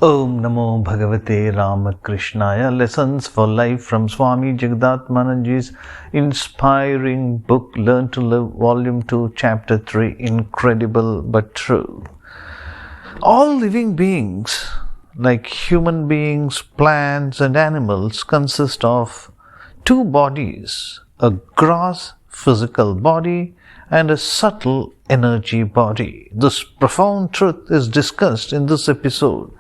Om Namo Bhagavate Ramakrishnaya. Lessons for Life from Swami Jagadatmananji's inspiring book Learn to Live, Volume 2, Chapter 3, Incredible but True. All living beings, like human beings, plants and animals, consist of two bodies, a gross physical body and a subtle energy body. This profound truth is discussed in this episode.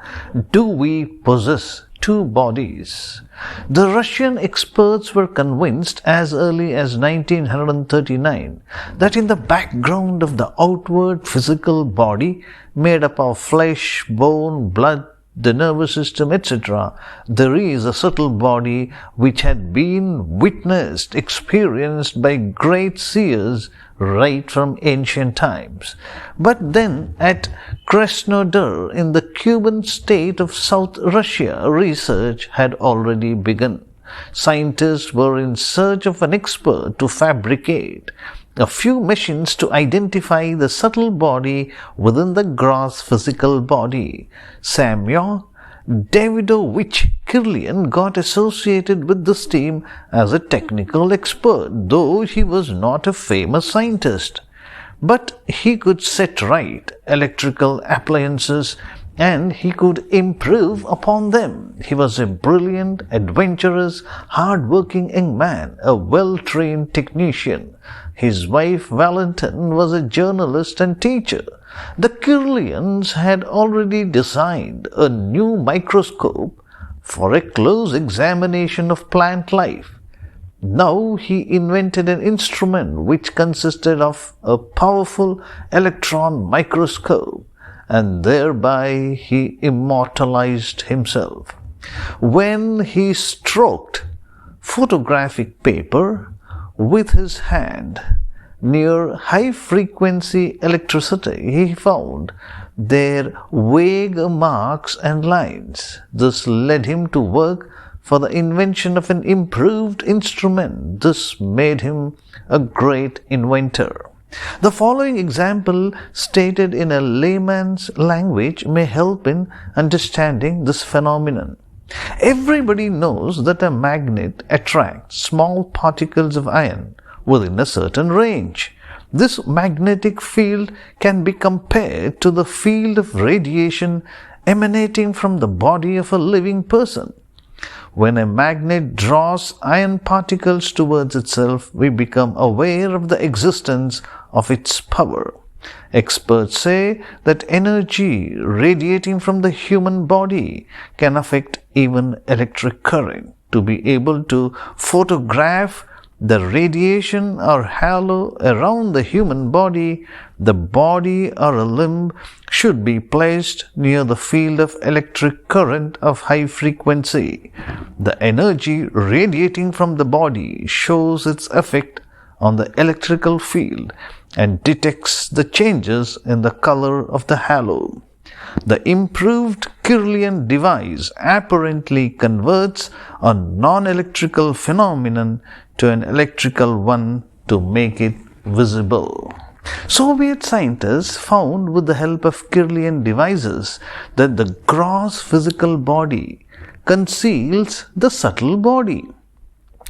Do we possess two bodies? The Russian experts were convinced as early as 1939 that in the background of the outward physical body, made up of flesh, bone, blood, the nervous system, etc., there is a subtle body which had been witnessed, experienced by great seers right from ancient times. But then at Krasnodar in the Cuban state of South Russia, research had already begun. Scientists were in search of an expert to fabricate a few machines to identify the subtle body within the gross physical body. Samuel Davidovich Kirlian got associated with this team as a technical expert, though he was not a famous scientist. But he could set right electrical appliances and he could improve upon them. He was a brilliant, adventurous, hard-working young man, a well-trained technician. His wife Valentin was a journalist and teacher. The Kirlians had already designed a new microscope for a close examination of plant life. Now he invented an instrument which consisted of a powerful electron microscope, and thereby he immortalized himself. When he stroked photographic paper with his hand near high-frequency electricity, he found there vague marks and lines. This led him to work for the invention of an improved instrument. This made him a great inventor. The following example, stated in a layman's language, may help in understanding this phenomenon. Everybody knows that a magnet attracts small particles of iron within a certain range. This magnetic field can be compared to the field of radiation emanating from the body of a living person. When a magnet draws iron particles towards itself, we become aware of the existence of its power. Experts say that energy radiating from the human body can affect even electric current. To be able to photograph the radiation or halo around the human body, the body or a limb should be placed near the field of electric current of high frequency. The energy radiating from the body shows its effect on the electrical field and detects the changes in the color of the halo. The improved Kirlian device apparently converts a non-electrical phenomenon to an electrical one to make it visible. Soviet scientists found, with the help of Kirlian devices, that the gross physical body conceals the subtle body.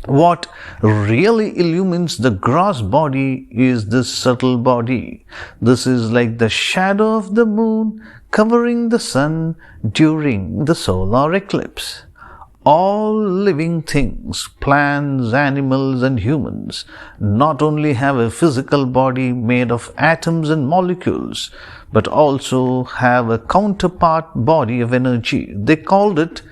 What really illumines the gross body is this subtle body. This is like the shadow of the moon covering the sun during the solar eclipse. All living things, plants, animals and humans, not only have a physical body made of atoms and molecules, but also have a counterpart body of energy. They called it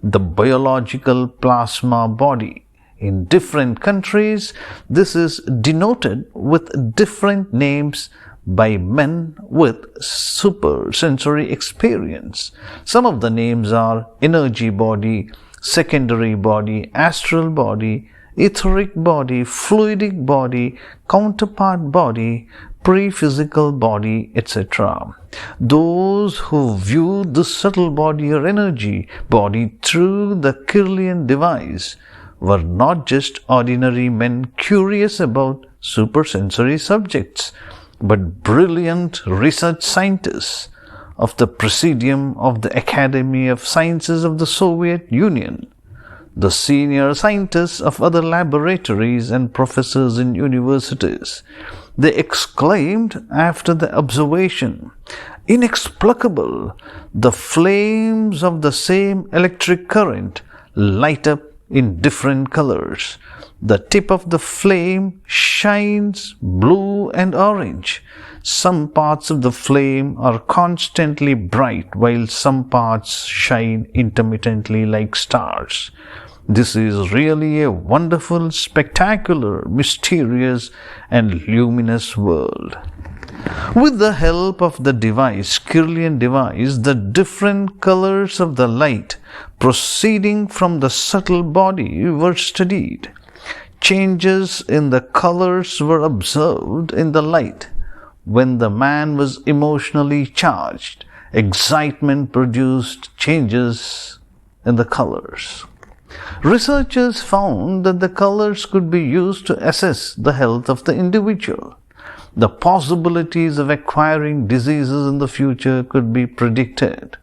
the biological plasma body. In different countries, this is denoted with different names by men with supersensory experience. Some of the names are energy body, secondary body, astral body, etheric body, fluidic body, counterpart body, pre-physical body, etc. Those who viewed the subtle body or energy body through the Kirlian device were not just ordinary men curious about supersensory subjects, but brilliant research scientists of the Presidium of the Academy of Sciences of the Soviet Union, the senior scientists of other laboratories and professors in universities. They exclaimed after the observation, "Inexplicable! The flames of the same electric current light up in different colors. The tip of the flame shines blue and orange. Some parts of the flame are constantly bright, while some parts shine intermittently like stars. This is really a wonderful, spectacular, mysterious, and luminous world." With the help of the device, Kirlian device, the different colors of the light proceeding from the subtle body were studied. Changes in the colors were observed in the light. When the man was emotionally charged, excitement produced changes in the colors. Researchers found that the colors could be used to assess the health of the individual. The possibilities of acquiring diseases in the future could be predicted.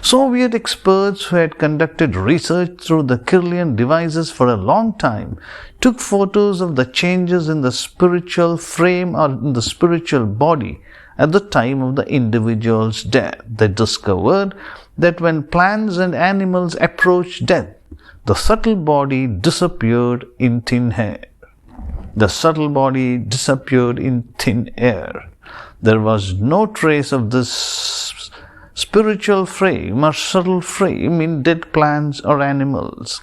Soviet experts who had conducted research through the Kirlian devices for a long time took photos of the changes in the spiritual frame or in the spiritual body at the time of the individual's death. They discovered that when plants and animals approached death, the subtle body disappeared in thin air. The subtle body disappeared in thin air. There was no trace of this spiritual frame or subtle frame in dead plants or animals.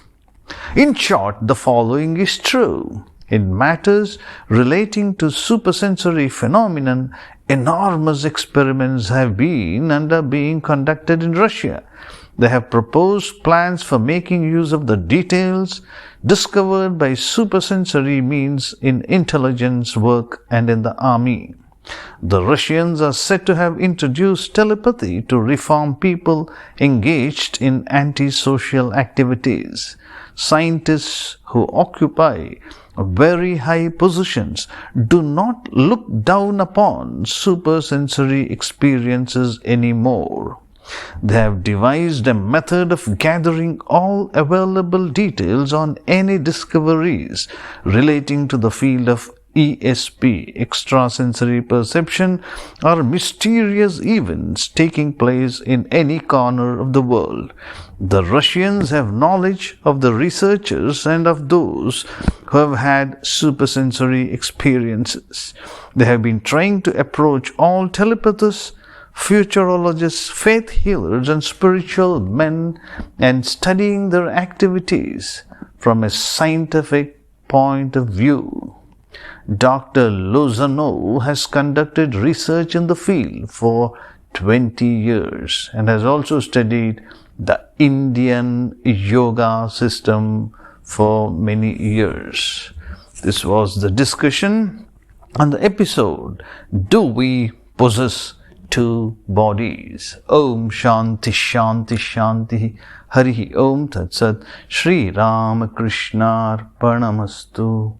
In short, the following is true. In matters relating to supersensory phenomenon, enormous experiments have been and are being conducted in Russia. They have proposed plans for making use of the details discovered by supersensory means in intelligence work and in the army. The Russians are said to have introduced telepathy to reform people engaged in antisocial activities. Scientists who occupy very high positions do not look down upon supersensory experiences anymore. They have devised a method of gathering all available details on any discoveries relating to the field of ESP, extrasensory perception, or mysterious events taking place in any corner of the world. The Russians have knowledge of the researchers and of those who have had supersensory experiences. They have been trying to approach all telepathists, futurologists, faith healers, and spiritual men and studying their activities from a scientific point of view. Dr. Lozanov has conducted research in the field for 20 years and has also studied the Indian yoga system for many years. This was the discussion on the episode, Do We Possess Two Bodies? Om Shanti Shanti Shanti. Hari Om Tat Sat. Shri Ramakrishna Arpanamastu.